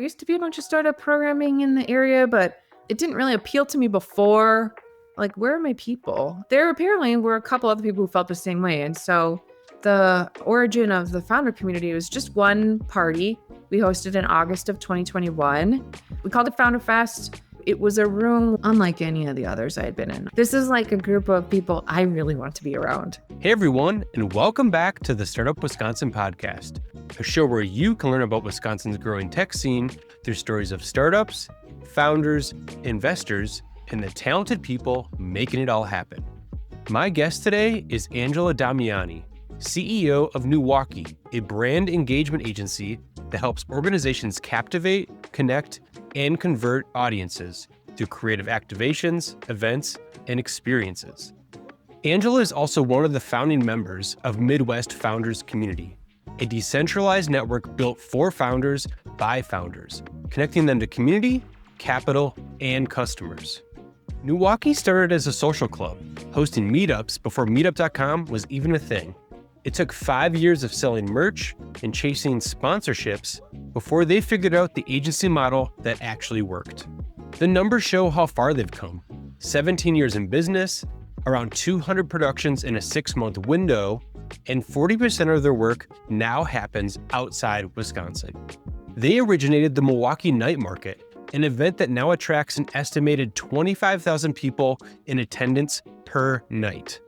used to be a bunch of startup programming in the area, but it didn't really appeal to me before. Like, where are my people? There apparently were a couple other people who felt the same way. And so the origin of the founder community was just one party we hosted in August of 2021. We called it Founder Fest. It was a room unlike any of the others I had been in. This is like a group of people I really want to be around. Hey everyone, and welcome back to the Startup Wisconsin podcast, a show where you can learn about Wisconsin's growing tech scene through stories of startups, founders, investors, and the talented people making it all happen. My guest today is Angela Damiani, CEO of NEWaukee, a brand engagement agency that helps organizations captivate, connect, and convert audiences through creative activations, events, and experiences. Angela is also one of the founding members of Midwest Founders Community, a decentralized network built for founders by founders, connecting them to community, capital, and customers. NEWaukee started as a social club, hosting meetups before meetup.com was even a thing. It took 5 years of selling merch and chasing sponsorships before they figured out the agency model that actually worked. The numbers show how far they've come. 17 years in business, around 200 productions in a 6-month window, and 40% of their work now happens outside Wisconsin. They originated the Milwaukee Night Market, an event that now attracts an estimated 25,000 people in attendance per night.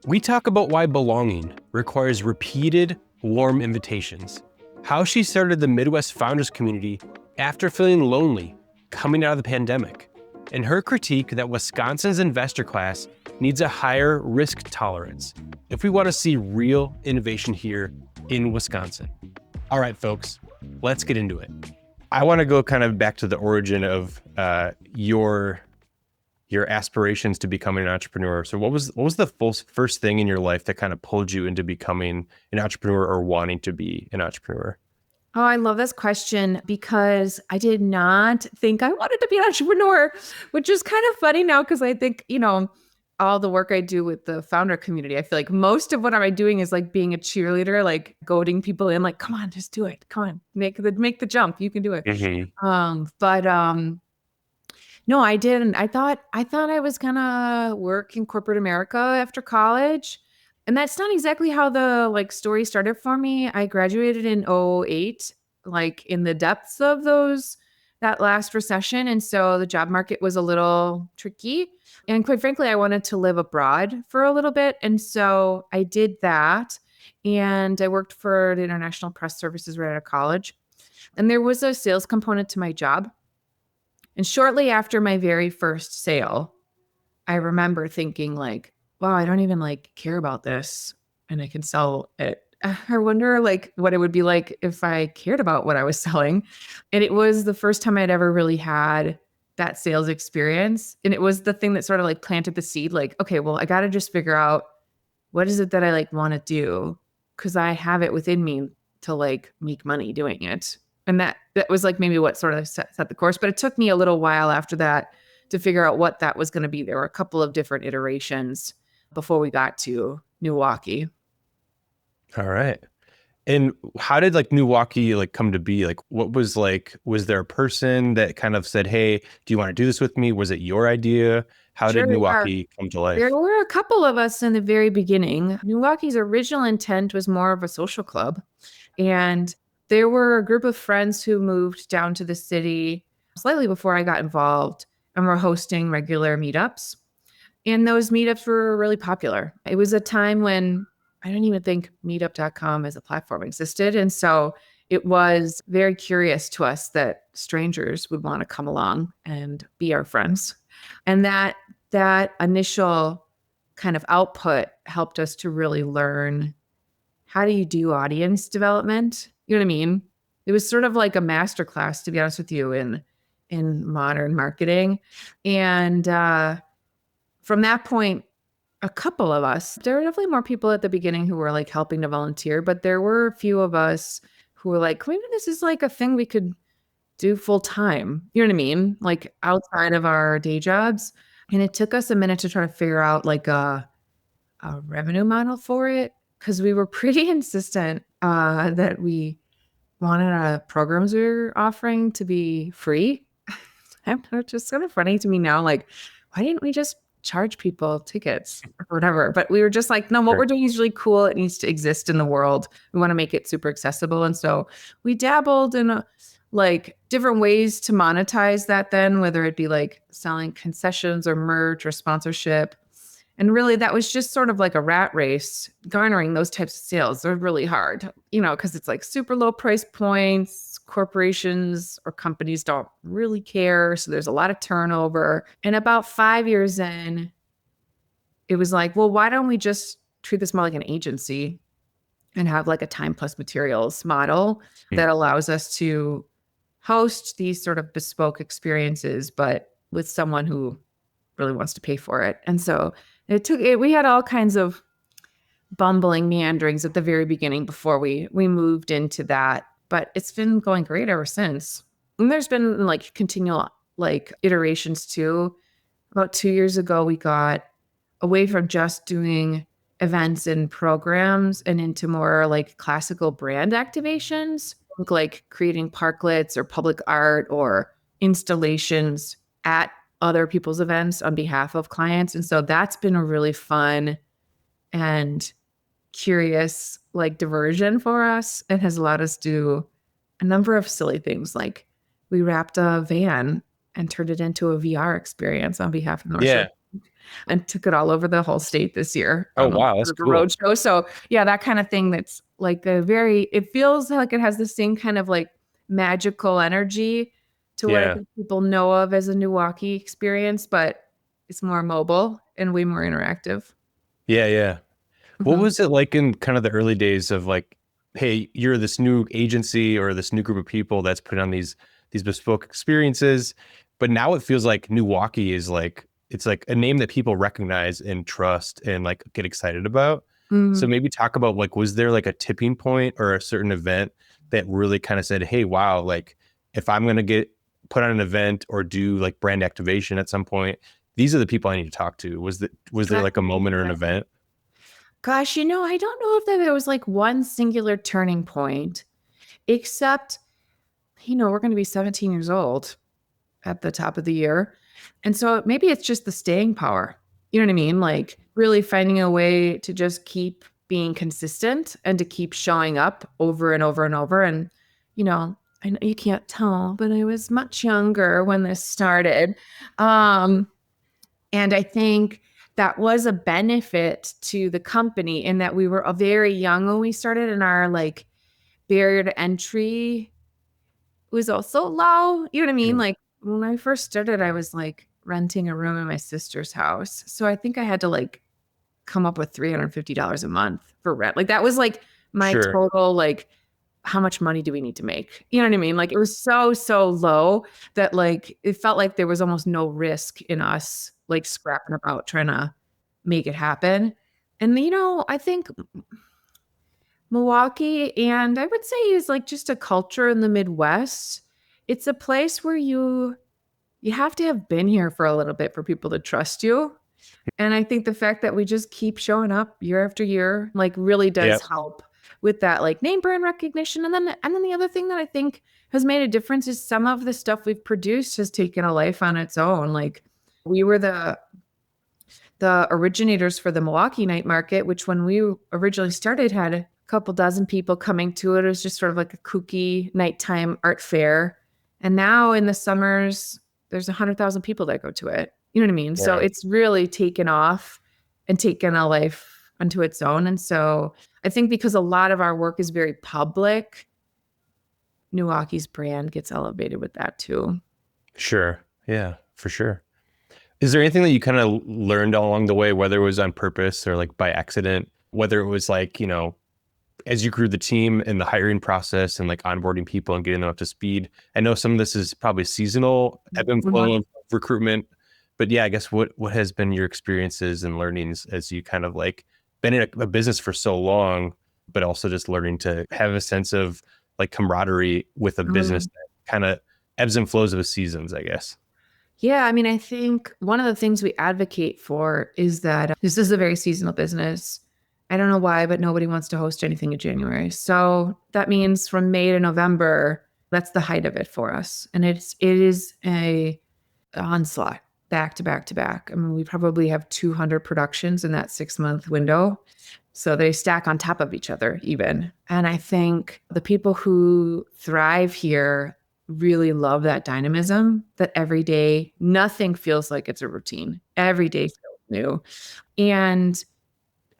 We talk about why belonging requires repeated, warm invitations, how she started the Midwest Founders Community after feeling lonely coming out of the pandemic, and her critique that Wisconsin's investor class needs a higher risk tolerance if we want to see real innovation here in Wisconsin. All right, folks, let's get into it. I want to go kind of back to the origin of your aspirations to becoming an entrepreneur. So what was the first thing in your life that kind of pulled you into becoming an entrepreneur or wanting to be an entrepreneur? Oh, I love this question because I did not think I wanted to be an entrepreneur, which is kind of funny now because I think, all the work I do with the founder community, I feel like most of what I'm doing is like being a cheerleader, like goading people in, like, come on, just do it. Come on, make the jump. You can do it. Mm-hmm. No, I didn't. I thought I was gonna work in corporate America after college. And that's not exactly how the story started for me. I graduated in '08, like in the depths of that last recession. And so the job market was a little tricky. And quite frankly, I wanted to live abroad for a little bit. And so I did that. And I worked for the International Press Services right out of college. And there was a sales component to my job. And shortly after my very first sale, I remember thinking wow, I don't even care about this and I can sell it. I wonder what it would be like if I cared about what I was selling. And it was the first time I'd ever really had that sales experience. And it was the thing that sort of planted the seed, okay, well, I got to just figure out what is it that I want to do? Cause I have it within me to make money doing it. And that was maybe what sort of set the course. But it took me a little while after that to figure out what that was going to be. There were a couple of different iterations before we got to NEWaukee. All right. And how did NEWaukee come to be? What was was there a person that kind of said, hey, do you want to do this with me? Was it your idea? How did NEWaukee come to life? There were a couple of us in the very beginning. NEWaukee's original intent was more of a social club. And there were a group of friends who moved down to the city slightly before I got involved and were hosting regular meetups. And those meetups were really popular. It was a time when I don't even think meetup.com as a platform existed. And so it was very curious to us that strangers would want to come along and be our friends. And that initial kind of output helped us to really learn, how do you do audience development? You know what I mean? It was sort of like a masterclass, to be honest with you, in modern marketing. And from that point, a couple of us, there were definitely more people at the beginning who were helping to volunteer, but there were a few of us who were maybe this is a thing we could do full time. You know what I mean? Outside of our day jobs. And it took us a minute to try to figure out a revenue model for it, because we were pretty insistent that we one of the programs we were offering to be free. It's just kind of funny to me now. Like, why didn't we just charge people tickets or whatever? But we were just like, no, what Sure. we're doing is really cool. It needs to exist in the world. We want to make it super accessible. And so we dabbled in like different ways to monetize that then, whether it be like selling concessions or merch or sponsorship. And really, that was just sort of like a rat race. Garnering those types of sales are really hard, because it's like super low price points. Corporations or companies don't really care. So there's a lot of turnover. And about 5 years in, it was like, well, why don't we just treat this more like an agency and have like a time plus materials model Mm. that allows us to host these sort of bespoke experiences, but with someone who really wants to pay for it. And so we had all kinds of bumbling meanderings at the very beginning before we moved into that, but it's been going great ever since. And there's been like continual like iterations too. About 2 years ago, we got away from just doing events and programs and into more like classical brand activations, like creating parklets or public art or installations at other people's events on behalf of clients. And so that's been a really fun and curious like diversion for us. It has allowed us to do a number of silly things. Like we wrapped a van and turned it into a VR experience on behalf of North Shore Yeah. and took it all over the whole state this year Oh, on a wow. That's cool. road show. So yeah, that kind of thing that's like it feels like it has the same kind of like magical energy to what I Yeah. think people know of as a NEWaukee experience, but it's more mobile and way more interactive. Yeah. Yeah. What Mhm. was it like in kind of the early days of like, hey, you're this new agency or this new group of people that's putting on these bespoke experiences, but now it feels like Milwaukee is like it's like a name that people recognize and trust and like get excited about. So Mm. maybe talk about like, was there like a tipping point or a certain event that really kind of said, hey, wow, like if I'm gonna get put on an event or do like brand activation at some point, these are the people I need to talk to. Was there like a moment or an event? Gosh, I don't know if there was like one singular turning point, except, we're going to be 17 years old at the top of the year. And so maybe it's just the staying power. You know what I mean? Like really finding a way to just keep being consistent and to keep showing up over and over and over. And, I know you can't tell, but I was much younger when this started. Um, and I think that was a benefit to the company in that we were very young when we started, and our like barrier to entry was also low. You know what I mean? Mm. Like when I first started, I was like renting a room in my sister's house. So I think I had to like come up with $350 a month for rent. Like that was like my Sure. total, like, how much money do we need to make? You know what I mean? Like it was so, so low that like it felt like there was almost no risk in us like scrapping about trying to make it happen. And I think Milwaukee, and I would say is like just a culture in the Midwest. It's a place where you have to have been here for a little bit for people to trust you. And I think the fact that we just keep showing up year after year, like really Yeah. does help with that like name brand recognition. And then the other thing that I think has made a difference is some of the stuff we've produced has taken a life on its own. Like we were the originators for the Milwaukee night market, which when we originally started had a couple dozen people coming to it. It was just sort of like a kooky nighttime art fair. And now in the summers, there's 100,000 people that go to it. You know what I mean? So Yeah. it's really taken off and taken a life unto its own. And so I think because a lot of our work is very public, Milwaukee's brand gets elevated with that too. Sure. Yeah, for sure. Is there anything that you kind of learned along the way, whether it was on purpose or like by accident, whether it was like, as you grew the team and the hiring process and like onboarding people and getting them up to speed? I know some of this is probably seasonal ebb and Mhm. flow of recruitment, but yeah, I guess what has been your experiences and learnings as you kind of like been in a business for so long, but also just learning to have a sense of like camaraderie with a business Mhm. that kind of ebbs and flows of seasons, I guess. Yeah, I mean, I think one of the things we advocate for is that this is a very seasonal business. I don't know why, but nobody wants to host anything in January. So that means from May to November, that's the height of it for us. And it is a onslaught back to back to back. I mean, we probably have 200 productions in that 6 month window. So they stack on top of each other, even. And I think the people who thrive here really love that dynamism, that every day, nothing feels like it's a routine. Every day feels new. And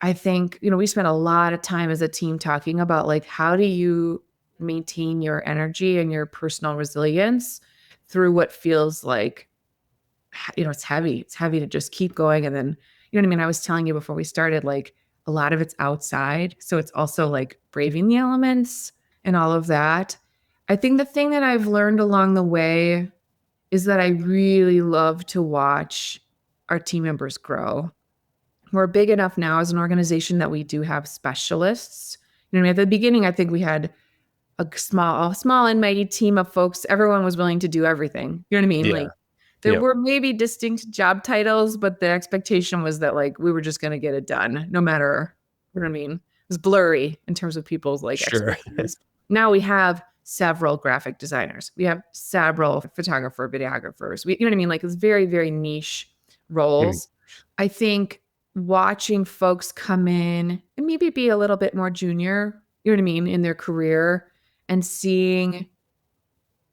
I think, we spent a lot of time as a team talking about like, how do you maintain your energy and your personal resilience through what feels like, it's heavy. It's heavy to just keep going. And then, you know what I mean? I was telling you before we started, like a lot of it's outside. So it's also like braving the elements and all of that. I think the thing that I've learned along the way is that I really love to watch our team members grow. We're big enough now as an organization that we do have specialists. You know, what I mean? At the beginning, I think we had a small and mighty team of folks. Everyone was willing to do everything. You know what I mean? Yeah. Like there Yep. were maybe distinct job titles, but the expectation was that like we were just going to get it done no matter, you know what I mean? It was blurry in terms of people's like Sure. expertise. Now we have several graphic designers. We have several photographer, videographers. You know what I mean? Like it's very, very niche Mhm. roles. I think watching folks come in and maybe be a little bit more junior, you know what I mean, in their career and seeing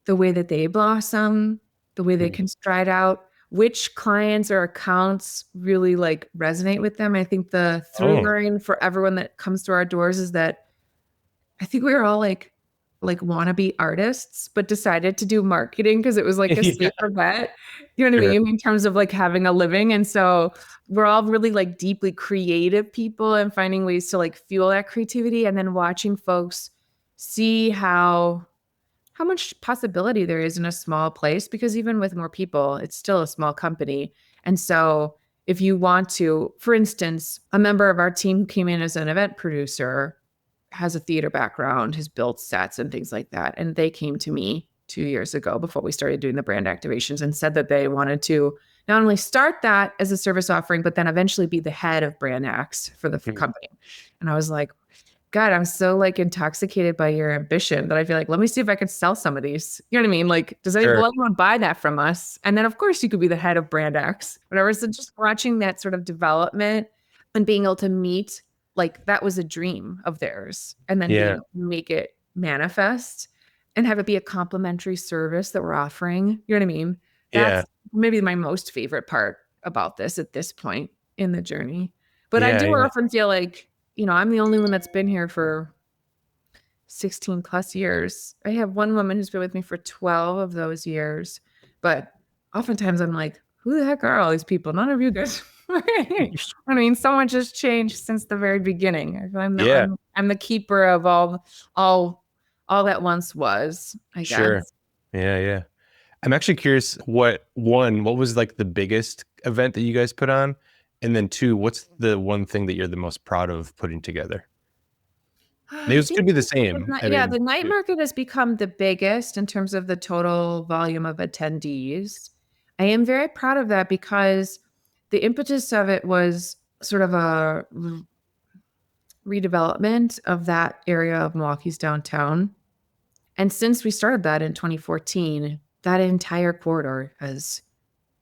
the way that they blossom, the way they Mhm. can stride out, which clients or accounts really like resonate with them. I think the through Oh, line for everyone that comes through our doors is that I think we were all like wannabe artists, but decided to do marketing because it was like a yeah, safer bet. You know what I sure. mean? In terms of like having a living. And so we're all really like deeply creative people and finding ways to like fuel that creativity and then watching folks see how much possibility there is in a small place because even with more people, it's still a small company. And so if you want to, for instance, a member of our team who came in as an event producer has a theater background, has built sets and things like that. And they came to me 2 years ago before we started doing the brand activations and said that they wanted to not only start that as a service offering, but then eventually be the head of brand acts for the Mhm. company. And I was like, God, I'm so like intoxicated by your ambition that I feel like, let me see if I can sell some of these. You know what I mean? Like, Sure. will anyone buy that from us? And then, of course, you could be the head of brand X, whatever. So just watching that sort of development and being able to meet, like, that was a dream of theirs. And then being Yeah. able to make it manifest and have it be a complimentary service that we're offering. You know what I mean? Yeah. That's maybe my most favorite part about this at this point in the journey. But I Yeah. do Yeah. often feel like, I'm the only one that's been here for 16 plus years. I have one woman who's been with me for 12 of those years. But oftentimes I'm like, who the heck are all these people? None of you guys. I mean, so much has changed since the very beginning. I'm the Yeah. I'm, I'm the keeper of all all that once was, I Sure. guess. Yeah. Yeah. I'm actually curious what was like the biggest event that you guys put on? And then two, what's the one thing that you're the most proud of putting together? I These think could be the same. I yeah, mean, the night market has become the biggest in terms of the total volume of attendees. I am very proud of that because the impetus of it was sort of a redevelopment of that area of Milwaukee's downtown. And since we started that in 2014, that entire corridor has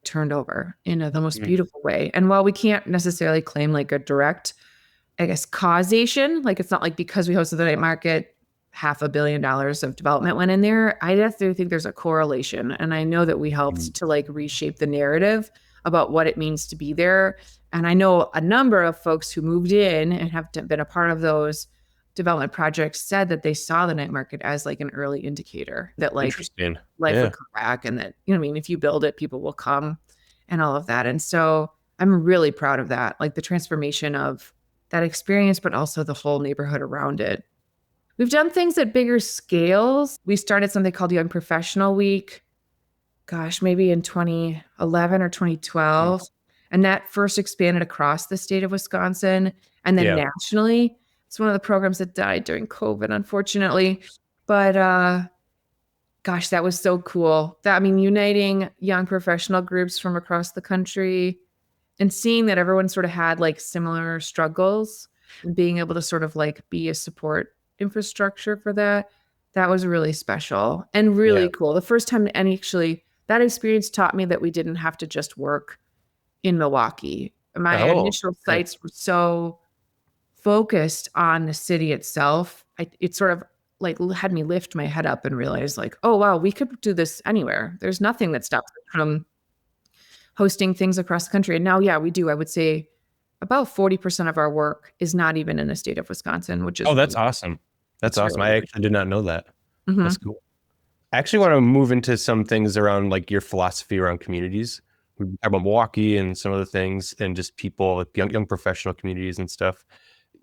turned over in the most Mhm. beautiful way. And while we can't necessarily claim like a direct, I guess, causation, like it's not like because we hosted the night market, $500 million of development went in there. I definitely think there's a correlation. And I know that we Mhm. helped to like reshape the narrative about what it means to be there. And I know a number of folks who moved in and have been a part of those development projects said that they saw the night market as like an early indicator that like Interesting. life would Yeah. come back and that, you know what I mean, if you build it, people will come and all of that. And so I'm really proud of that, like the transformation of that experience, but also the whole neighborhood around it. We've done things at bigger scales. We started something called Young Professional Week, gosh, maybe in 2011 or Mhm. 2012. And that first expanded across the state of Wisconsin and then Yeah. nationally. It's one of the programs that died during COVID, unfortunately. But gosh, that was so cool. That I mean, uniting young professional groups from across the country and seeing that everyone sort of had like similar struggles. and being able to sort of like be a support infrastructure for that, that was really special and Yeah. really cool. The first time, and actually that experience taught me that we didn't have to just work in Milwaukee. My Oh, initial okay. sites were so focused on the city itself. It sort of like had me lift my head up and realize like, oh wow, we could do this anywhere. There's nothing that stops us from hosting things across the country. And now, yeah, we do. I would say about 40% of our work is not even in the state of Wisconsin, which Oh, is that's awesome. That's it's awesome. really, I really actually did not know that. That's cool. cool. I actually want to move into some things around like your philosophy around communities. We talk about Milwaukee and some other things and just people, like young professional communities and stuff.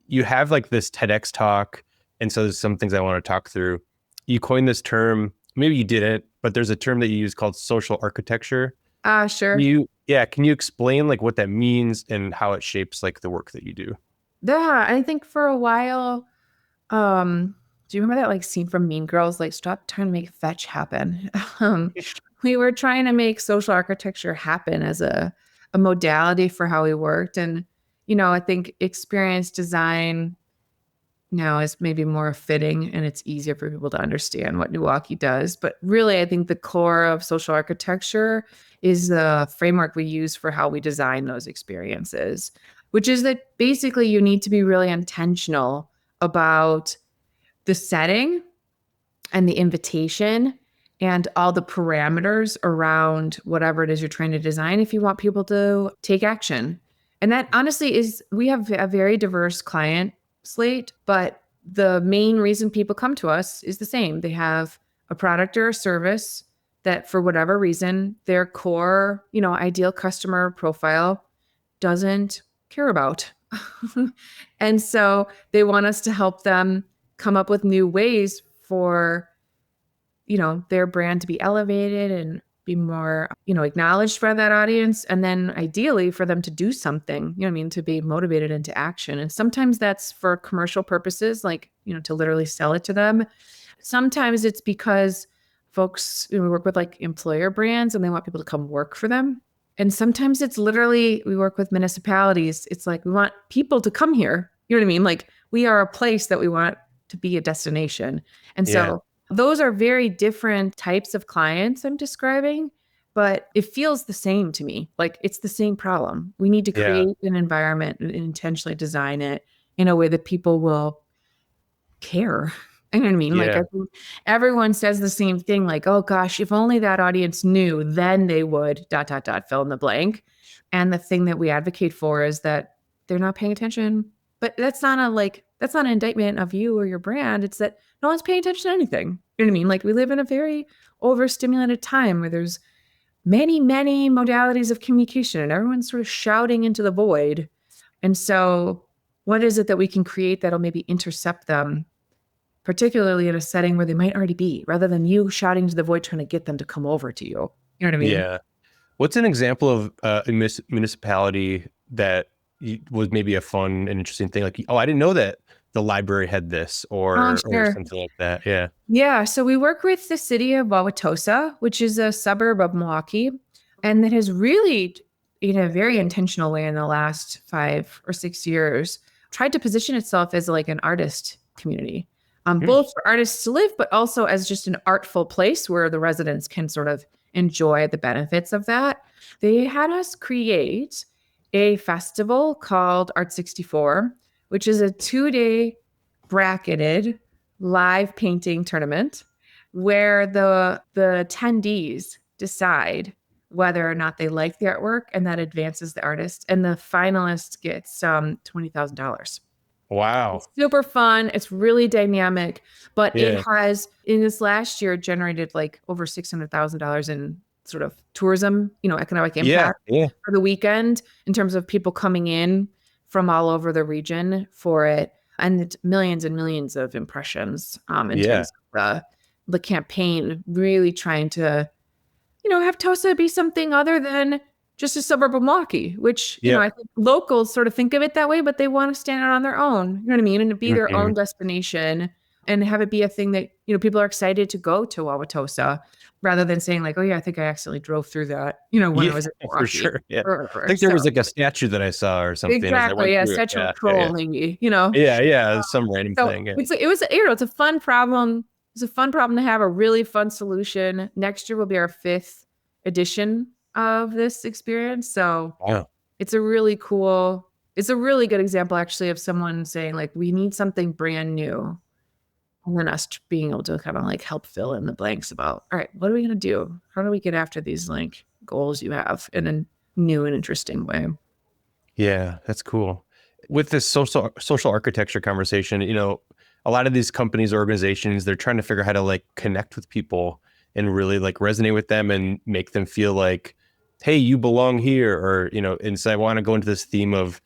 You have like this TEDx talk. And so there's some things I want to talk through. You coined this term, maybe you didn't, but there's a term that you use called social architecture. Sure. Can you explain like what that means and how it shapes like the work that you do? Yeah, I think for a while, um, do you remember that like scene from Mean Girls? Like, stop trying to make fetch happen. Um, we were trying to make social architecture happen as a modality for how we worked. And, I think experience design now is maybe more fitting and it's easier for people to understand what NEWaukee does. But really, I think the core of social architecture is the framework we use for how we design those experiences, which is that basically you need to be really intentional about the setting and the invitation and all the parameters around whatever it is you're trying to design if you want people to take action. And that honestly is, we have a very diverse client slate, but the main reason people come to us is the same. They have a product or a service that for whatever reason, their core, ideal customer profile doesn't care about. And so they want us to help them come up with new ways for their brand to be elevated and be more acknowledged by that audience, and then ideally for them to do something, what I mean, to be motivated into action. And sometimes that's for commercial purposes, like to literally sell it to them. Sometimes it's because folks, we work with like employer brands and they want people to come work for them. And sometimes it's literally, we work with municipalities. It's like we want people to come here. You know what I mean? Like we are a place that we want to be a destination. And Yeah. so those are very different types of clients I'm describing, but it feels the same to me. Like it's the same problem. We need to Yeah. create an environment and intentionally design it in a way that people will care. You know what I mean? Like Yeah. I think everyone says the same thing, like, oh gosh, if only that audience knew, then they would dot dot dot fill in the blank. And the thing that we advocate for is that they're not paying attention. But that's not an indictment of you or your brand. It's that no one's paying attention to anything. You know what I mean? Like we live in a very overstimulated time where there's many, many modalities of communication and everyone's sort of shouting into the void. And so what is it that we can create that'll maybe intercept them, particularly in a setting where they might already be, rather than you shouting to the void trying to get them to come over to you? You know what I mean? Yeah. What's an example of a municipality that was maybe a fun and interesting thing? Like, oh, I didn't know that the library had this, or Sure. something like that. Yeah. Yeah. So we work with the city of Wauwatosa, which is a suburb of Milwaukee, and that has really, in a very intentional way in the last 5 or 6 years, tried to position itself as like an artist community, Hmm. both for artists to live, but also as just an artful place where the residents can sort of enjoy the benefits of that. They had us create a festival called Art 64, which is a 2-day bracketed live painting tournament where the attendees decide whether or not they like the artwork, and that advances the artist. And the finalist gets $20,000. It's Wow. super fun. It's really dynamic, but it Yeah. has in this last year generated like over $600,000 in sort of tourism, economic Yeah. impact Yeah. for the weekend in terms of people coming in from all over the region for it, and it's millions and millions of impressions in Yeah. terms of the campaign really trying to have Tosa be something other than just a suburb of Milwaukee, which, Yep. I think locals sort of think of it that way, but they want to stand out on their own, you know what I mean? And to be their Hmm. own destination and have it be a thing that, people are excited to go to Wauwatosa rather than saying like, oh yeah, I think I accidentally drove through that, when I Yeah, was in for Milwaukee sure. Yeah. or I whatever. think there was So like a statue that I saw or something as I exactly. went Yeah. through it. Statue of Yeah. Yeah. Yeah. Troll maybe. Yeah. Yeah. Some random So thing. Yeah. it's a fun problem. It's a fun problem to have, a really fun solution. Next year will be our 5th edition of this experience. So Wow. it's a really good example actually of someone saying like, we need something brand new. And then us being able to kind of like help fill in the blanks about, all right, what are we going to do? How do we get after these like goals you have in a new and interesting way? Yeah, that's cool. With this social architecture conversation, a lot of these companies, organizations, they're trying to figure out how to like connect with people and really like resonate with them and make them feel like, hey, you belong here, or and so I want to go into this theme of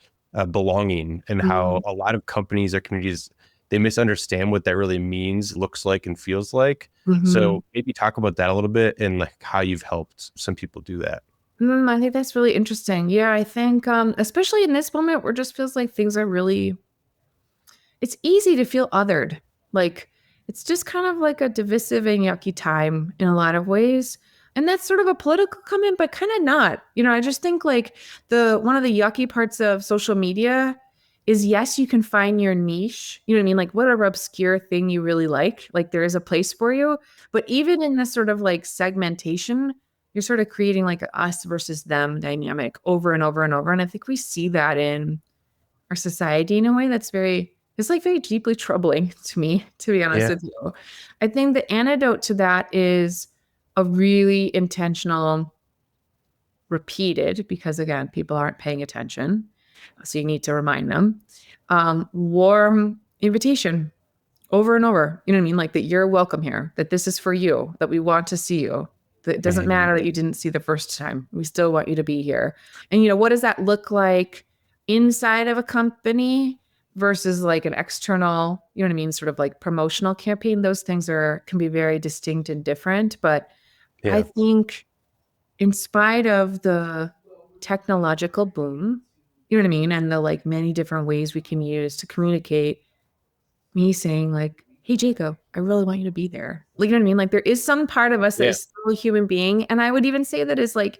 belonging and how Mm, a lot of companies or communities, they misunderstand what that really means, looks like, and feels like. mhm. So maybe talk about that a little bit and like how you've helped some people do that. I think that's really interesting. Yeah, I think especially in this moment where it just feels like things are really, it's easy to feel othered. Like it's just kind of like a divisive and yucky time in a lot of ways. And that's sort of a political comment, but kind of not. I just think like the one of the yucky parts of social media is yes, you can find your niche. You know what I mean? Like whatever obscure thing you really like there is a place for you. But even in this sort of like segmentation, you're sort of creating like a us versus them dynamic over and over and over. And I think we see that in our society in a way that's it's like very deeply troubling to me, to be honest Yeah. with you. I think the antidote to that is a really intentional, repeated, because again, people aren't paying attention. So you need to remind them. Warm invitation over and over. You know what I mean? Like that you're welcome here, that this is for you, that we want to see you. That it doesn't Mhm. matter that you didn't see the first time. We still want you to be here. And what does that look like inside of a company versus like an external, you know what I mean, sort of like promotional campaign? Those things can be very distinct and different. But I Yeah. think in spite of the technological boom, you know what I mean, and the like many different ways we can use to communicate, me saying like, hey Jacob, I really want you to be there, like, you know what I mean, like there is some part of us that Yeah. is still a human being, and I would even say that is like,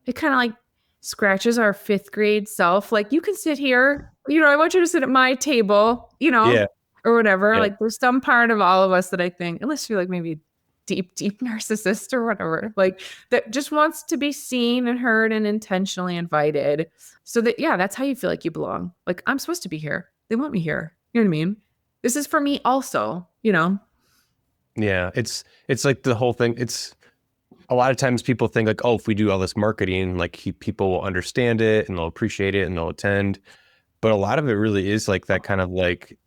it kind of like scratches our 5th grade self, like you can sit here, I want you to sit at my table, Yeah. or whatever. Yeah. Like there's some part of all of us that I think, unless you're like maybe deep narcissist or whatever, like that just wants to be seen and heard and intentionally invited, so that yeah, that's how you feel like you belong. Like I'm supposed to be here, they want me here, you know what I mean, this is for me also. Yeah. It's like the whole thing. It's a lot of times people think like, oh, if we do all this marketing, like people will understand it and they'll appreciate it and they'll attend. But a lot of it really is like that kind of like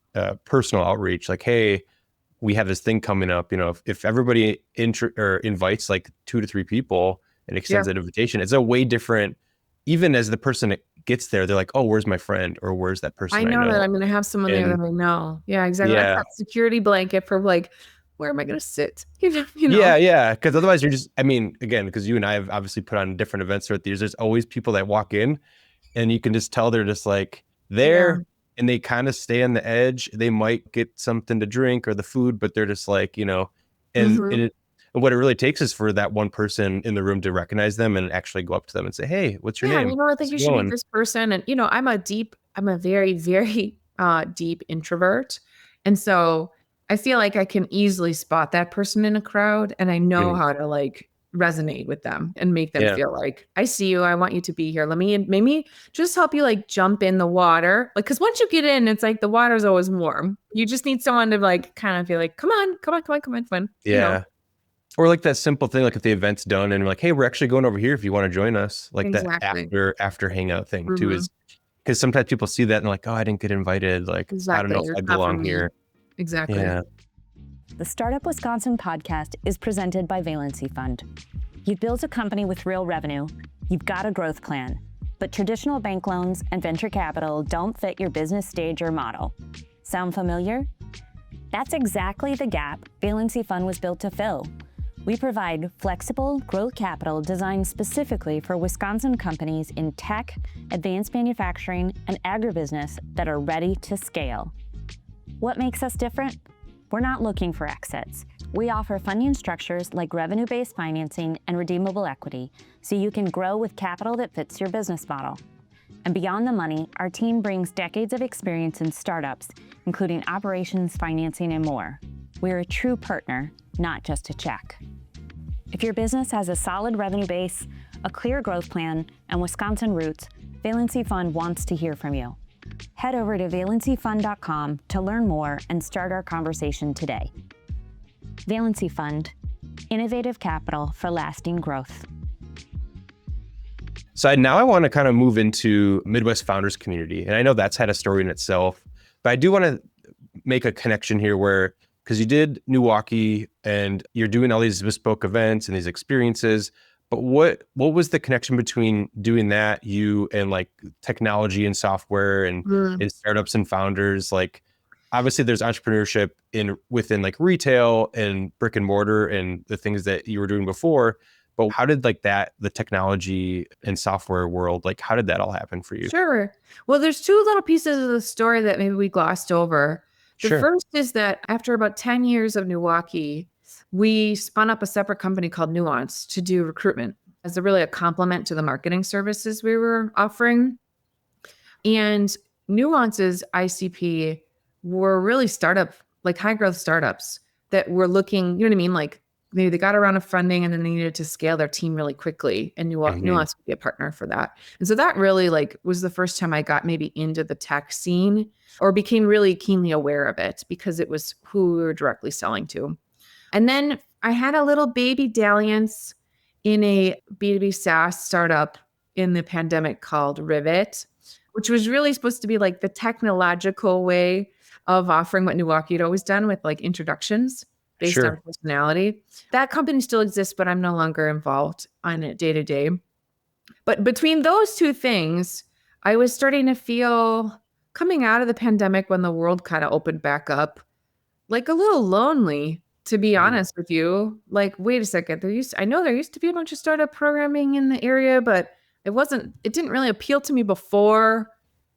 personal outreach. Like, hey, we have this thing coming up. If everybody or invites like 2 to 3 people and Yeah, extends that invitation, it's a way different. Even as the person that gets there, they're like, oh, where's my friend, or where's that I person I know that know? I'm gonna have someone there And that I know. Yeah, exactly. That's yeah, that security blanket for like, where am I gonna sit? yeah, yeah. Because otherwise, you're just. I mean, again, because you and I have obviously put on different events throughout the years. There's always people that walk in and you can just tell they're just like Yeah. there and they kind of stay on the edge. They might get something to drink or the food, but they're just like, Hmm. and what it really takes is for that one person in the room to recognize them and actually go up to them and say, hey, what's your Yeah, name? I think How's you it should meet going? this person. And I'm a very, very deep introvert. And so I feel like I can easily spot that person in a crowd, and I know Mhm. how to like resonate with them and make them Yeah. feel like, I see you, I want you to be here. Let me maybe just help you like jump in the water. Like, cause once you get in, it's like the water's always warm. You just need someone to like kind of be like, come on, come on, come on, come on, come on. Yeah. Or like that simple thing, like if the event's done and you're like, hey, we're actually going over here if you want to join us, like that Exactly. after hangout thing too, Hmm. is because sometimes people see that and they're like, oh, I didn't get invited. Like, I don't know Exactly. if It's I not for belong me. here. Exactly. Yeah. The Startup Wisconsin podcast is presented by Valency Fund. You've built a company with real revenue, you've got a growth plan, but traditional bank loans and venture capital don't fit your business stage or model. Sound familiar? That's exactly the gap Valency Fund was built to fill. We provide flexible growth capital designed specifically for Wisconsin companies in tech, advanced manufacturing, and agribusiness that are ready to scale. What makes us different? We're not looking for exits. We offer funding structures like revenue-based financing and redeemable equity, so you can grow with capital that fits your business model. And beyond the money, our team brings decades of experience in startups, including operations, financing, and more. We're a true partner, not just a check. If your business has a solid revenue base, a clear growth plan, and Wisconsin roots, Valency Fund wants to hear from you. Head over to valencyfund.com to learn more and start our conversation today. Valency Fund, innovative capital for lasting growth. So now I want to kind of move into Midwest Founders Community. And I know that's had a story in itself, but I do want to make a connection here where, because you did NEWaukee and you're doing all these bespoke events and these experiences, but what was the connection between doing that, you and like technology and software and startups and founders? Like, obviously there's entrepreneurship within like retail and brick and mortar and the things that you were doing before. But how did like the technology and software world, like how did that all happen for you? Sure. Well, there's two little pieces of the story that maybe we glossed over. The first is that after about 10 years of NEWaukee, we spun up a separate company called Nuance to do recruitment as really a complement to the marketing services we were offering. And Nuance's ICP were really like high growth startups that were looking, you know what I mean? Like maybe they got around to funding and then they needed to scale their team really quickly. And Nuance would be a partner for that. And so that really like was the first time I got maybe into the tech scene or became really keenly aware of it because it was who we were directly selling to. And then I had a little baby dalliance in a B2B SaaS startup in the pandemic called Rivet, which was really supposed to be like the technological way of offering what NEWaukee had always done with like introductions based on personality. That company still exists, but I'm no longer involved on it day to day. But between those two things, I was starting to feel coming out of the pandemic when the world kind of opened back up, like a little lonely, to be honest with you. Like, wait a second, I know there used to be a bunch of startup programming in the area, but it didn't really appeal to me before.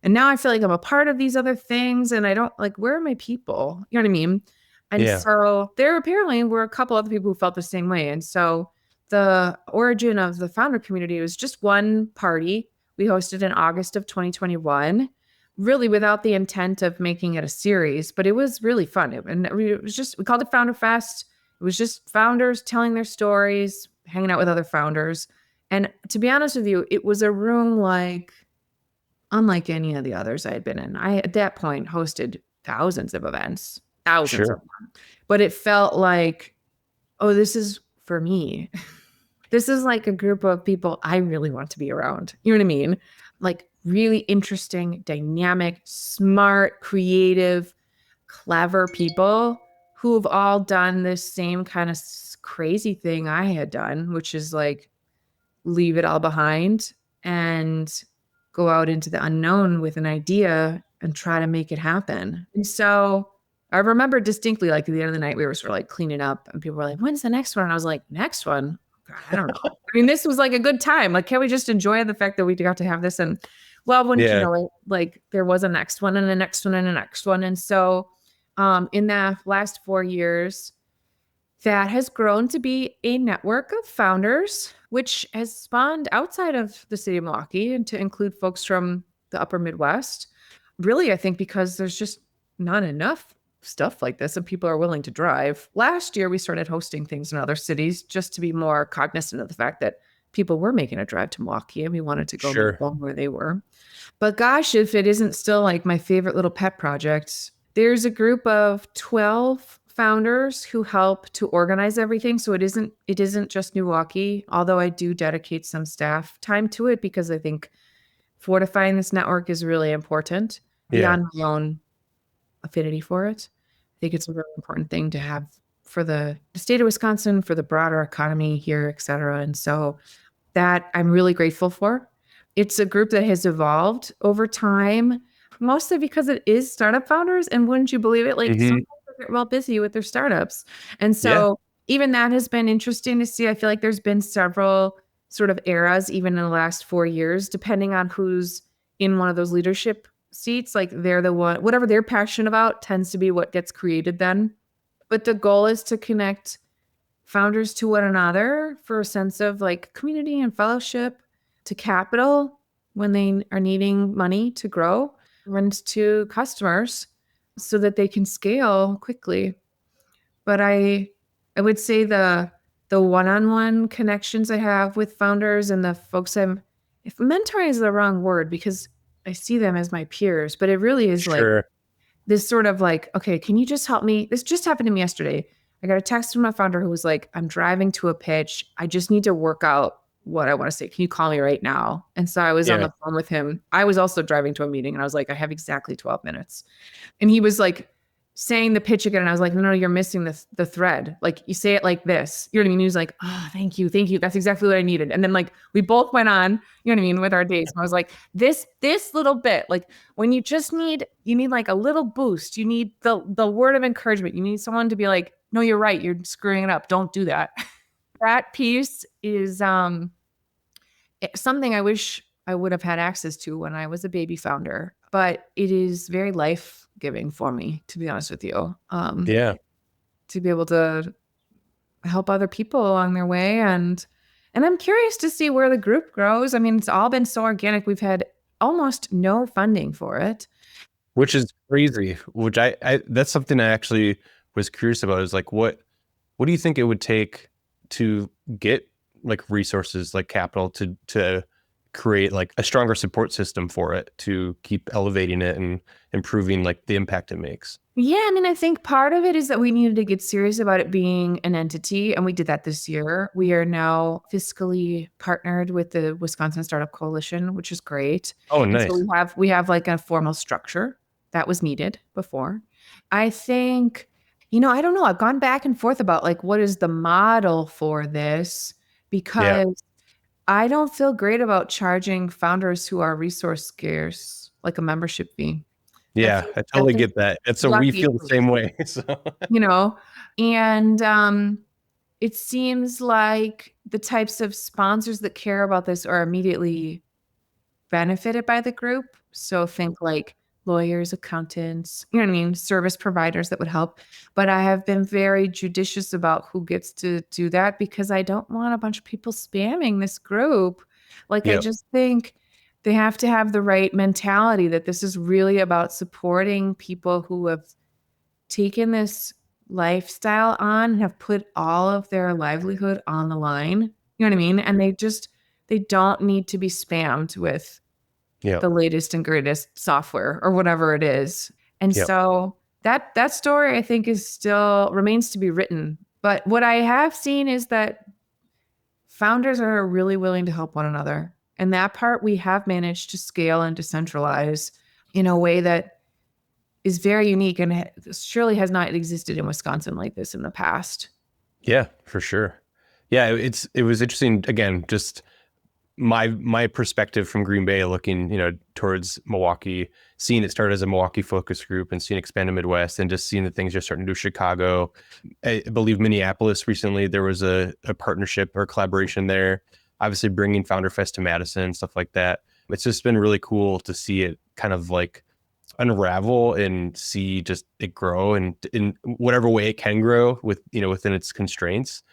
And now I feel like I'm a part of these other things and I don't like, where are my people? You know what I mean? And so there apparently were a couple other people who felt the same way. And so the origin of the founder community was just one party we hosted in August of 2021, really without the intent of making it a series, but it was really fun. We called it Founder Fest. It was just founders telling their stories, hanging out with other founders. And to be honest with you, it was a room like unlike any of the others I had been in. I, at that point, hosted thousands of events, thousands of them. But it felt like, oh, this is for me. This is like a group of people I really want to be around. You know what I mean? Like really interesting, dynamic, smart, creative, clever people who have all done this same kind of crazy thing I had done, which is like leave it all behind and go out into the unknown with an idea and try to make it happen. And so I remember distinctly, like at the end of the night, we were sort of like cleaning up and people were like, when's the next one? And I was like, next one? God, I don't know. I mean, this was like a good time. Like, can't we just enjoy the fact that we got to have this? And well, when, you know, like there was a next one and a next one and a next one. And so in the last 4 years, that has grown to be a network of founders, which has spawned outside of the city of Milwaukee and to include folks from the upper Midwest. Really, I think because there's just not enough stuff like this and people are willing to drive. Last year, we started hosting things in other cities just to be more cognizant of the fact that people were making a drive to Milwaukee and we wanted to go meet them where they were. But gosh, if it isn't still like my favorite little pet project, there's a group of 12 founders who help to organize everything. So it isn't just NEWaukee, although I do dedicate some staff time to it because I think fortifying this network is really important beyond my own affinity for it. I think it's a really important thing to have for the state of Wisconsin, for the broader economy here, et cetera. And so that I'm really grateful for. It's a group that has evolved over time, mostly because it is startup founders. And wouldn't you believe it? Like sometimes they get well busy with their startups. And so even that has been interesting to see. I feel like there's been several sort of eras, even in the last 4 years, depending on who's in one of those leadership seats. Like they're the one, whatever they're passionate about tends to be what gets created then. But the goal is to connect founders to one another for a sense of like community and fellowship, to capital when they are needing money to grow, and to customers so that they can scale quickly. But I would say the one-on-one connections I have with founders and the folks if mentoring is the wrong word because I see them as my peers, but it really is like Sure. this sort of like, okay, can you just help me? This just happened to me yesterday. I got a text from my founder who was like, I'm driving to a pitch. I just need to work out what I want to say. Can you call me right now? And so I was on Yeah. the phone with him. I was also driving to a meeting and I was like, I have exactly 12 minutes. And he was like saying the pitch again. And I was like, no, you're missing the thread. Like you say it like this. You know what I mean? He was like, oh, thank you. Thank you. That's exactly what I needed. And then like we both went on, you know what I mean, with our days. And I was like, this little bit, like when you need like a little boost. You need the word of encouragement. You need someone to be like, no, you're right. You're screwing it up. Don't do that. That piece is something I wish I would have had access to when I was a baby founder, but it is very life giving for me, to be honest with you, Yeah. to be able to help other people along their way. And I'm curious to see where the group grows. I mean, it's all been so organic. We've had almost no funding for it. Which is crazy, which I that's something I actually was curious about is like, what do you think it would take to get like resources like capital to create like a stronger support system for it to keep elevating it and improving like the impact it makes? Yeah, I mean, I think part of it is that we needed to get serious about it being an entity, and we did that this year. We are now fiscally partnered with the Wisconsin Startup Coalition, which is great. Oh, And so nice. we have like a formal structure that was needed before. I think, I don't know. I've gone back and forth about like what is the model for this Yeah. because I don't feel great about charging founders who are resource scarce like a membership fee. That Yeah, feels I that totally feels get that. And so we yucky feel the to same me, way. So you know? And it seems like the types of sponsors that care about this are immediately benefited by the group. So think like lawyers, accountants, you know what I mean, service providers that would help. But I have been very judicious about who gets to do that because I don't want a bunch of people spamming this group. Like I yeah, just think they have to have the right mentality that this is really about supporting people who have taken this lifestyle on and have put all of their livelihood on the line. You know what I mean? And they don't need to be spammed with yeah, the latest and greatest software or whatever it is. And yeah, so that story I think is still remains to be written. But what I have seen is that founders are really willing to help one another. And that part we have managed to scale and decentralize in a way that is very unique and surely has not existed in Wisconsin like this in the past. yeah, for sure. Yeah, it was interesting again, just my perspective from Green Bay looking, towards Milwaukee, seeing it start as a Milwaukee focus group and seeing it expand to Midwest and just seeing the things just starting to do Chicago. I believe Minneapolis recently, there was a partnership or collaboration there, obviously bringing Founder Fest to Madison and stuff like that. It's just been really cool to see it kind of like unravel and see just it grow and in whatever way it can grow with, within its constraints.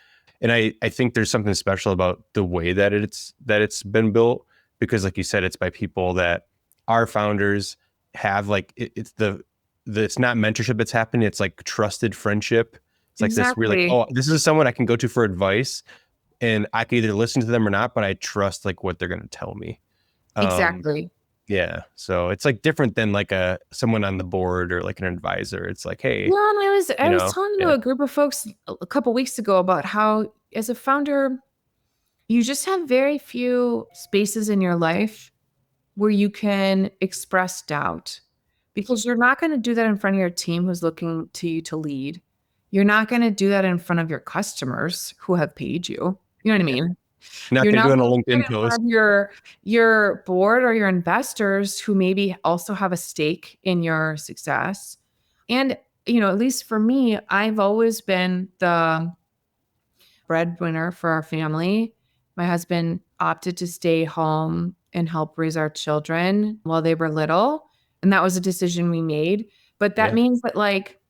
And I think there's something special about the way that it's been built, because like you said, it's by people that our founders have like it's not mentorship that's happening. It's like trusted friendship. It's like this, we're like, Exactly. oh, this is someone I can go to for advice and I can either listen to them or not, but I trust like what they're going to tell me. Um, Exactly. yeah. So it's like different than like someone on the board or like an advisor. It's like, hey, Well, and I was talking to yeah, a group of folks a couple weeks ago about how as a founder, you just have very few spaces in your life where you can express doubt because you're not going to do that in front of your team who's looking to you to lead. You're not going to do that in front of your customers who have paid you. You know what I mean? not You're going to not do it on a going to do it LinkedIn in front post. of your board or your investors who maybe also have a stake in your success. And at least for me, I've always been the breadwinner for our family. My husband opted to stay home and help raise our children while they were little, and that was a decision we made. But that Yeah. means that like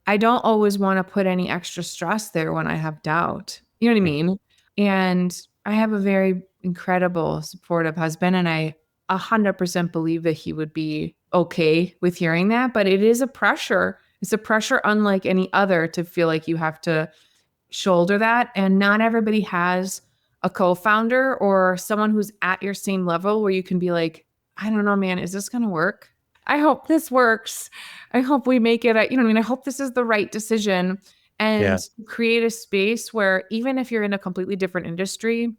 I don't always want to put any extra stress there when I have doubt. You know what I Mm. mean? And I have a very incredible, supportive husband, and I 100% believe that he would be okay with hearing that. But it is a pressure. It's a pressure unlike any other to feel like you have to shoulder that. And not everybody has a co founder or someone who's at your same level where you can be like, I don't know, man, is this going to work? I hope this works. I hope we make it. You know what I mean? I hope this is the right decision Yeah. and create a space where even if you're in a completely different industry,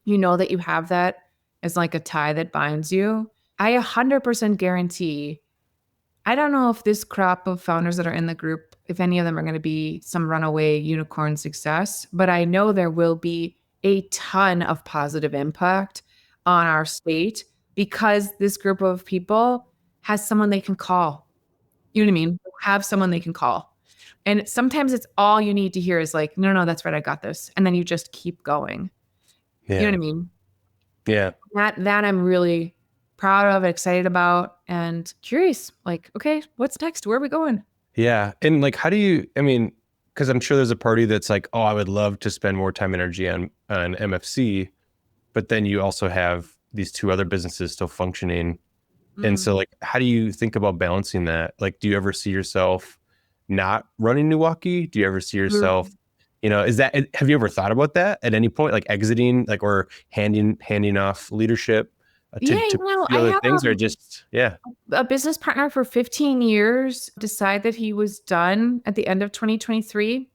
you know that you have that as like a tie that binds you. I 100% guarantee I don't know if this crop of founders that are in the group, if any of them are going to be some runaway unicorn success, but I know there will be a ton of positive impact on our state because this group of people has someone they can call. You know what I mean? Have someone they can call. And sometimes it's all you need to hear is like, no, no, that's right, I got this. And then you just keep going. You know what Yeah. I mean? Yeah. That I'm really proud of, excited about, and curious. Like, okay, what's next? Where are we going? Yeah. And like, how do you, I mean, because I'm sure there's a party that's like, oh, I would love to spend more time and energy on MFC, but then you also have these two other businesses still functioning. And Mm. so like, how do you think about balancing that? Like, do you ever see yourself not running NEWaukee? Do you ever see yourself, Mm. have you ever thought about that at any point, like exiting, like, or handing off leadership Yeah, to the I other had things, or just, yeah. a business partner for 15 years decide that he was done at the end of 2023.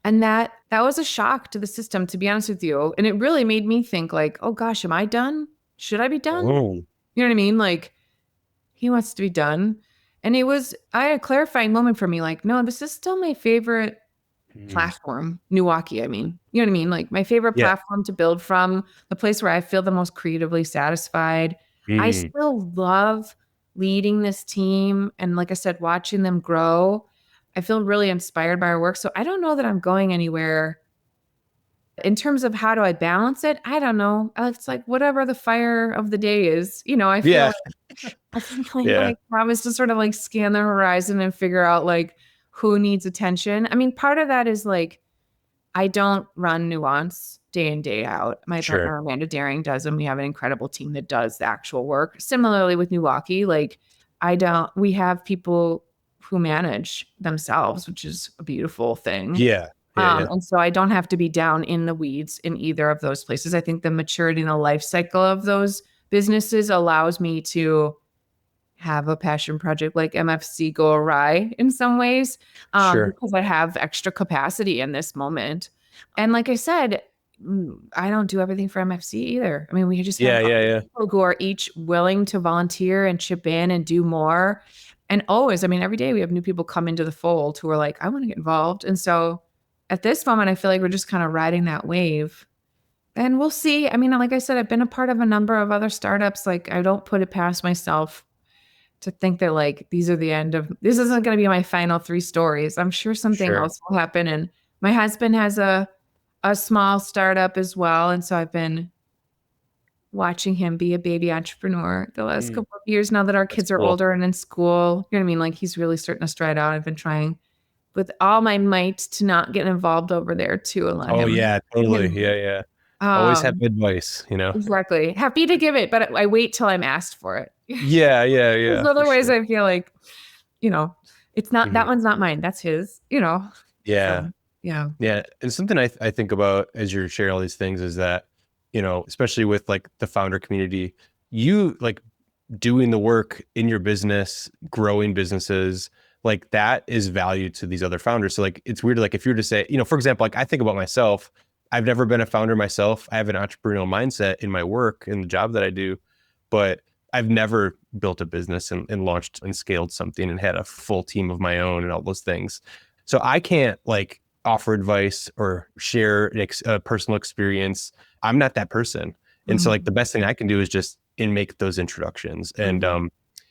And that was a shock to the system, to be honest with you. And it really made me think like, oh gosh, am I done? Should I be done? Oh, You know what I mean? Like he wants to be done. And I had a clarifying moment for me, like, no, this is still my favorite mm, platform, NEWaukee, I mean. You know what I mean? Like my favorite yeah. platform to build from, the place where I feel the most creatively satisfied. I Mm, still love leading this team and like I said, watching them grow. I feel really inspired by our work. So I don't know that I'm going anywhere. In terms of how do I balance it? I don't know. It's like whatever the fire of the day is. yeah. I feel like Yeah. my job is to sort of like scan the horizon and figure out like who needs attention. I mean, part of that is like I don't run Nuance day in, day out. My Sure. partner, Amanda Daring, does, and we have an incredible team that does the actual work. Similarly with NEWaukee, like we have people who manage themselves, which is a beautiful thing. Yeah. Yeah. Yeah. And so I don't have to be down in the weeds in either of those places. I think the maturity and the life cycle of those businesses allows me to have a passion project like MFC go awry in some ways, Sure. because I have extra capacity in this moment. And like I said, I don't do everything for MFC either. I mean, we just have Yeah. Yeah. other Yeah. people who are each willing to volunteer and chip in and do more. And always, I mean, every day we have new people come into the fold who are like, I want to get involved. And so at this moment, I feel like we're just kind of riding that wave. And we'll see. I mean, like I said, I've been a part of a number of other startups. Like, I don't put it past myself to think that like these are the end of this isn't going to be my final three stories. I'm sure something Sure. else will happen. And my husband has a small startup as well. And so I've been watching him be a baby entrepreneur the last Mm, couple of years now that our that's kids are cool. older and in school. You know what I mean? Like he's really starting to stride out. I've been trying with all my might to not get involved over there too and let Oh him. yeah, totally. Yeah. Yeah. Always have Um, advice. exactly. Happy to give it, but I wait till I'm asked for it. Yeah. Yeah. Because Yeah. For otherwise sure. I feel like, you know, it's not Mhm. that one's not mine. That's his. Yeah. So yeah. Yeah. And something I think about as you're sharing all these things is that, especially with like the founder community, you like doing the work in your business, growing businesses, like that is value to these other founders. So like, it's weird. Like if you were to say, for example, like I think about myself, I've never been a founder myself. I have an entrepreneurial mindset in my work in the job that I do, but I've never built a business and launched and scaled something and had a full team of my own and all those things. So I can't like offer advice or share a personal experience. I'm not that person. And so like the Mhm. best thing I can do is just make those introductions. And Mhm.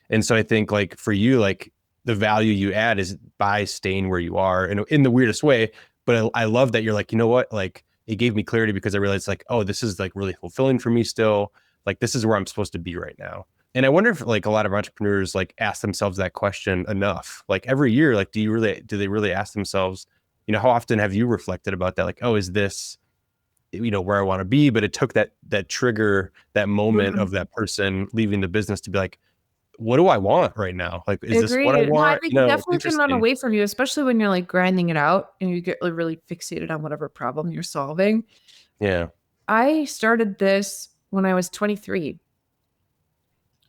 and so I think like for you, like the value you add is by staying where you are in the weirdest way. But I love that you're like, you know what? Like it gave me clarity because I realized like, oh, this is like really fulfilling for me still. Like this is where I'm supposed to be right now. And I wonder if like a lot of entrepreneurs like ask themselves that question enough. Like every year, like do they really ask themselves, how often have you reflected about that? Like, oh, is this, where I want to be? But it took that trigger, that moment of that person leaving the business to be like, what do I want right now? Like, is this what I Agreed. No, I want? think it definitely can run Interesting. away from you, especially when you're like grinding it out and you get like, really fixated on whatever problem you're solving. Yeah. I started this when I was 23.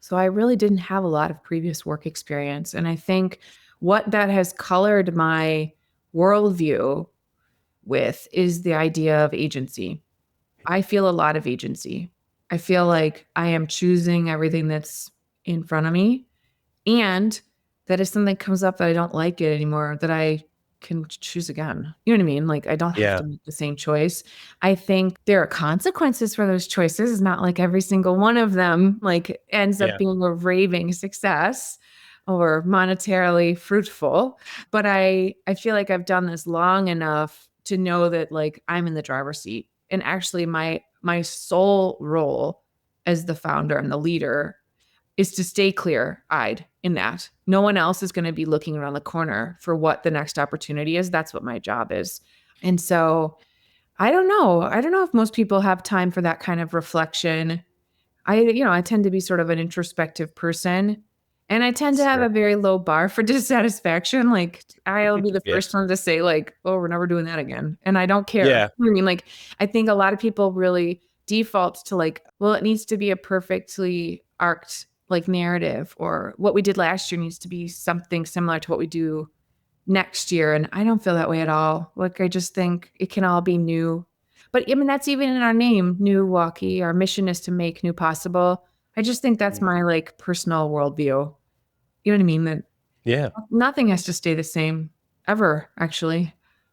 So I really didn't have a lot of previous work experience. And I think what that has colored my worldview with is the idea of agency. I feel a lot of agency. I feel like I am choosing everything that's in front of me. And that if something comes up that I don't like it anymore, that I can choose again. You know what I mean? Like I don't have Yeah. to make the same choice. I think there are consequences for those choices. It's not like every single one of them like ends up Yeah. being a raving success or monetarily fruitful. But I feel like I've done this long enough to know that like I'm in the driver's seat. And actually my sole role as the founder and the leader is to stay clear-eyed in that. No one else is going to be looking around the corner for what the next opportunity is. That's what my job is. And so I don't know. I don't know if most people have time for that kind of reflection. I tend to be sort of an introspective person. And I tend to have Sure. a very low bar for dissatisfaction. Like I'll be the Yeah. first one to say, like, oh, we're never doing that again. And I don't care. Yeah. I mean, like, I think a lot of people really default to like, well, it needs to be a perfectly arced like narrative, or what we did last year needs to be something similar to what we do next year. And I don't feel that way at all. Like I just think it can all be new. But I mean, that's even in our name, NEWaukee. Our mission is to make new possible. I just think that's my like personal worldview. You know what I mean? That Yeah. nothing has to stay the same ever, actually.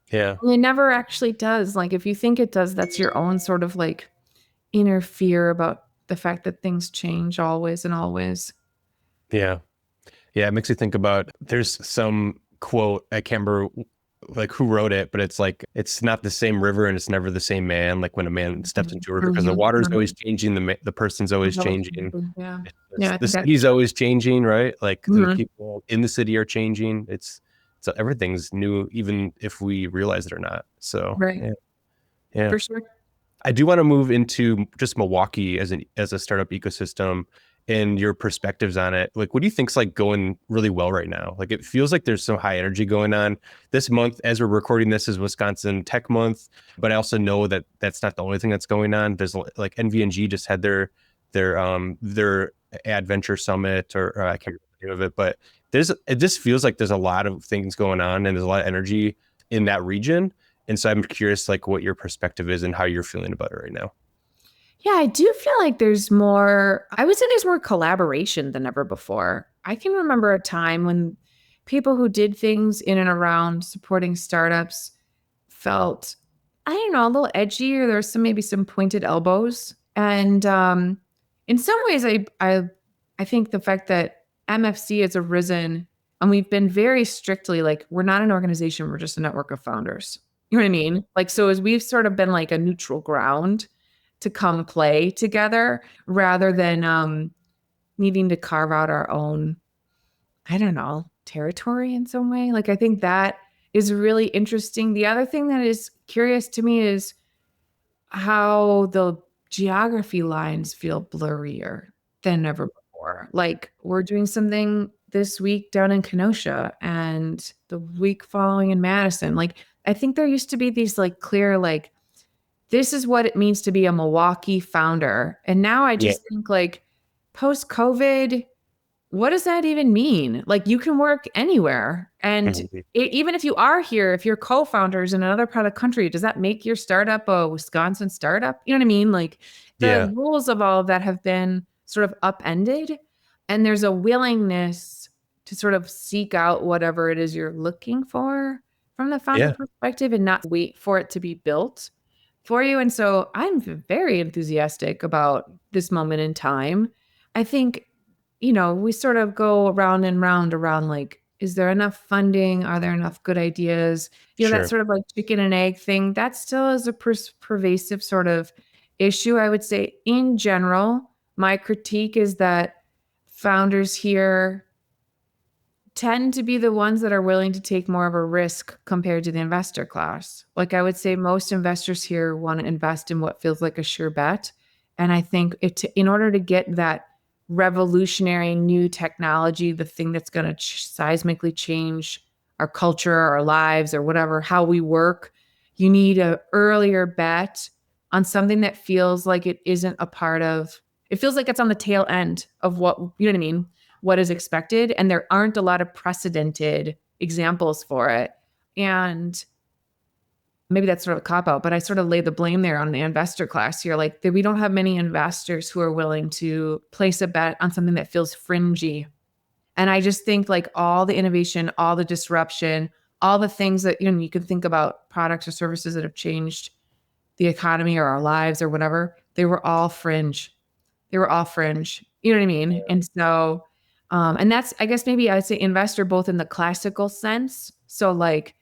Yeah. And it never actually does. Like if you think it does, that's your own sort of like inner fear about the fact that things change always and always. Yeah. Yeah, it makes you think about, there's some quote, I can't remember like who wrote it, but it's like, it's not the same river and it's never the same man. Like when a man steps into a river, because the Mhm, water's always mhm. changing, the person's always changing, Yeah. Yeah, I the think that. city's always changing, right? Like the Mhm. people in the city are changing. So everything's new, even if we realize it or not. So Right. yeah, yeah. For sure. I do want to move into just Milwaukee as a startup ecosystem and your perspectives on it. Like, what do you think's like going really well right now? Like, it feels like there's some high energy going on this month. As we're recording, this is Wisconsin Tech Month, but I also know that that's not the only thing that's going on. There's like NVNG just had their Adventure Summit, or I can't remember the name of it, but it just feels like there's a lot of things going on and there's a lot of energy in that region. And so I'm curious, like, what your perspective is and how you're feeling about it right now. Yeah, I do feel like I would say there's more collaboration than ever before. I can remember a time when people who did things in and around supporting startups felt, I don't know, a little edgy, or there's maybe some pointed elbows. And in some ways, I think the fact that MFC has arisen and we've been very strictly like, we're not an organization, we're just a network of founders. You know what I mean? Like, so as we've sort of been like a neutral ground to come play together rather than needing to carve out our own, I don't know, territory in some way. Like, I think that is really interesting. The other thing that is curious to me is how the geography lines feel blurrier than ever before. Like, we're doing something this week down in Kenosha and the week following in Madison. Like, I think there used to be these like clear, like, this is what it means to be a Milwaukee founder. And now I Yeah. just think like post COVID, what does that even mean? Like you can work anywhere. And Mhm. even if you are here, if you're co-founders in another part of the country, does that make your startup a Wisconsin startup? You know what I mean? Like the Yeah. rules of all of that have been sort of upended. And there's a willingness to sort of seek out whatever it is you're looking for from the founder Yeah. perspective and not wait for it to be built for you. And so I'm very enthusiastic about this moment in time. I think, we sort of go around and round around like, is there enough funding? Are there enough good ideas? That Sure. sort of like chicken and egg thing, that still is a pervasive sort of issue. I would say in general, my critique is that founders here tend to be the ones that are willing to take more of a risk compared to the investor class. Like I would say most investors here want to invest in what feels like a sure bet. And I think in order to get that revolutionary new technology, the thing that's going to seismically change our culture, our lives, or whatever, how we work, you need an earlier bet on something that feels like it isn't a part of, it feels like it's on the tail end of what, you know what I mean? What is expected. And there aren't a lot of precedented examples for it. And maybe that's sort of a cop out, but I sort of lay the blame there on the investor class here. Like we don't have many investors who are willing to place a bet on something that feels fringy. And I just think like all the innovation, all the disruption, all the things that, you can think about products or services that have changed the economy or our lives or whatever, they were all fringe. They were all fringe. You know what I mean? And so, and that's, I guess maybe I'd say investor both in the classical sense. So like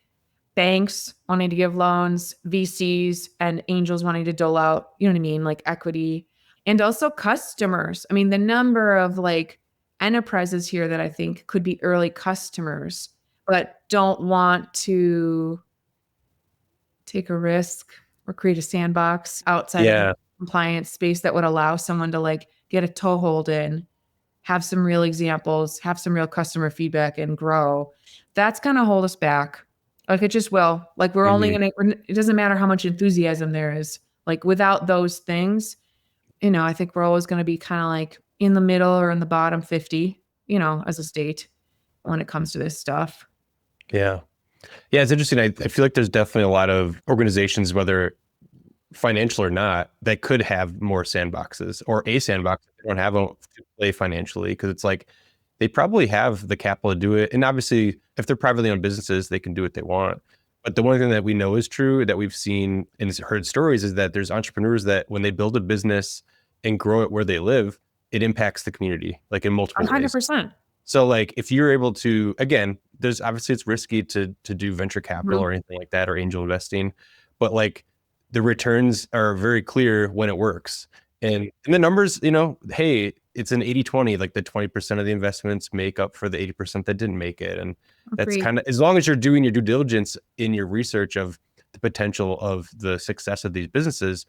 banks wanting to give loans, VCs and angels wanting to dole out, you know what I mean? Like equity and also customers. I mean, the number of like enterprises here that I think could be early customers, but don't want to take a risk or create a sandbox outside of the compliance space that would allow someone to like get a toehold in, have some real examples, have some real customer feedback and grow. That's going to hold us back. Like it just will. Like we're only going to, it doesn't matter how much enthusiasm there is. Like without those things, I think we're always going to be kind of like in the middle or in the bottom 50, as a state when it comes to this stuff. Yeah. Yeah, it's interesting. I feel like there's definitely a lot of organizations, whether financial or not, that could have more sandboxes or a sandbox if they don't have to play financially, because it's like they probably have the capital to do it. And obviously, if they're privately owned businesses, they can do what they want. But the one thing that we know is true that we've seen and heard stories is that there's entrepreneurs that when they build a business and grow it where they live, it impacts the community like in multiple 100%. ways. So like if you're able to, again, there's obviously it's risky to do venture capital or anything like that or angel investing, but like the returns are very clear when it works. And the numbers, hey, it's an 80-20, like the 20% of the investments make up for the 80% that didn't make it. And that's kind of, as long as you're doing your due diligence in your research of the potential of the success of these businesses.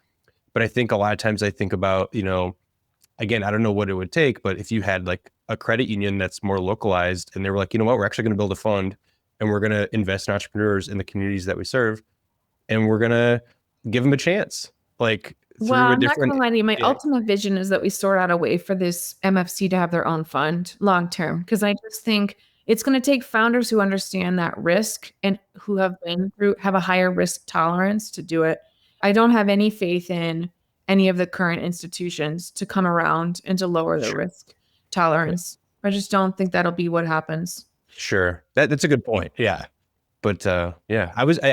But I think a lot of times I think about, again, I don't know what it would take, but if you had like a credit union that's more localized and they were like, you know what, we're actually going to build a fund and we're going to invest in entrepreneurs in the communities that we serve and we're going to give them a chance. Like, I'm not going to lie to you. My ultimate vision is that we sort out a way for this MFC to have their own fund long term, because I just think it's going to take founders who understand that risk and who have a higher risk tolerance to do it. I don't have any faith in any of the current institutions to come around and to lower the risk tolerance. I just don't think that'll be what happens. Sure. That's a good point. Yeah. But I'm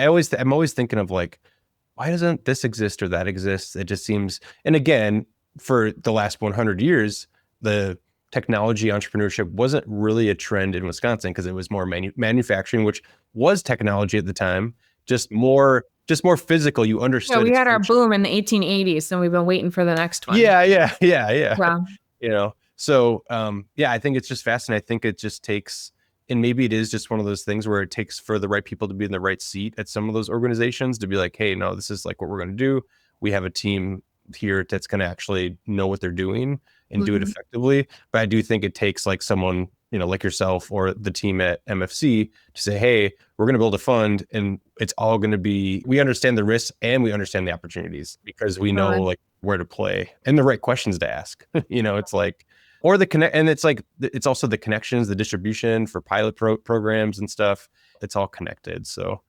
always thinking of like, why doesn't this exist or that exist? It just seems, and again, for the last 100 years, the technology entrepreneurship wasn't really a trend in Wisconsin because it was more manufacturing, which was technology at the time, just more physical. You understood. Yeah, we had our boom in the 1880s, and we've been waiting for the next one. Yeah. Wow. So I think it's just fascinating. I think it just takes, and maybe it is just one of those things where it takes for the right people to be in the right seat at some of those organizations to be like, hey, no, this is like what we're going to do. We have a team here that's going to actually know what they're doing and do it effectively. But I do think it takes like someone, like yourself or the team at MFC to say, hey, we're going to build a fund and it's all going to be, we understand the risks and we understand the opportunities because we know like where to play and the right questions to ask. It's like, or the connect, and it's like, it's also the connections, the distribution for pilot programs and stuff. It's all connected. So,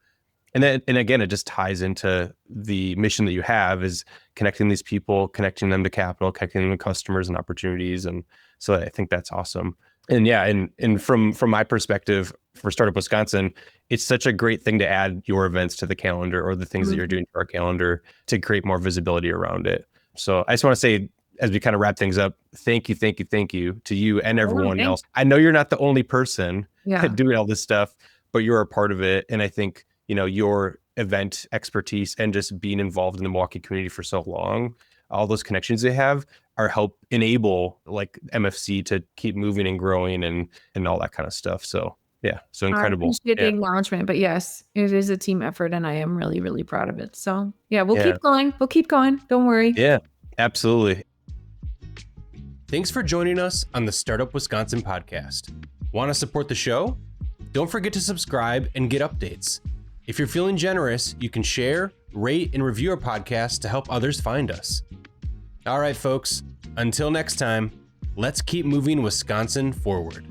and again, it just ties into the mission that you have is connecting these people, connecting them to capital, connecting them to customers and opportunities. And so I think that's awesome. And yeah, and from my perspective for Startup Wisconsin, it's such a great thing to add your events to the calendar or the things that you're doing to our calendar to create more visibility around it. So I just want to say, as we kind of wrap things up, thank you to you and everyone else. I know you're not the only person doing all this stuff, but you're a part of it. And I think, your event expertise and just being involved in the Milwaukee community for so long all those connections they have are help enable like MFC to keep moving and growing and all that kind of stuff. So yeah, so I incredible. appreciate the Yeah. acknowledgement, but yes, it is a team effort and I am really, really proud of it. So yeah, we'll Yeah. keep going. We'll keep going. Don't worry. Yeah, absolutely. Thanks for joining us on the Startup Wisconsin podcast. Want to support the show? Don't forget to subscribe and get updates. If you're feeling generous, you can share, rate, and review our podcast to help others find us. All right, folks, until next time, let's keep moving Wisconsin forward.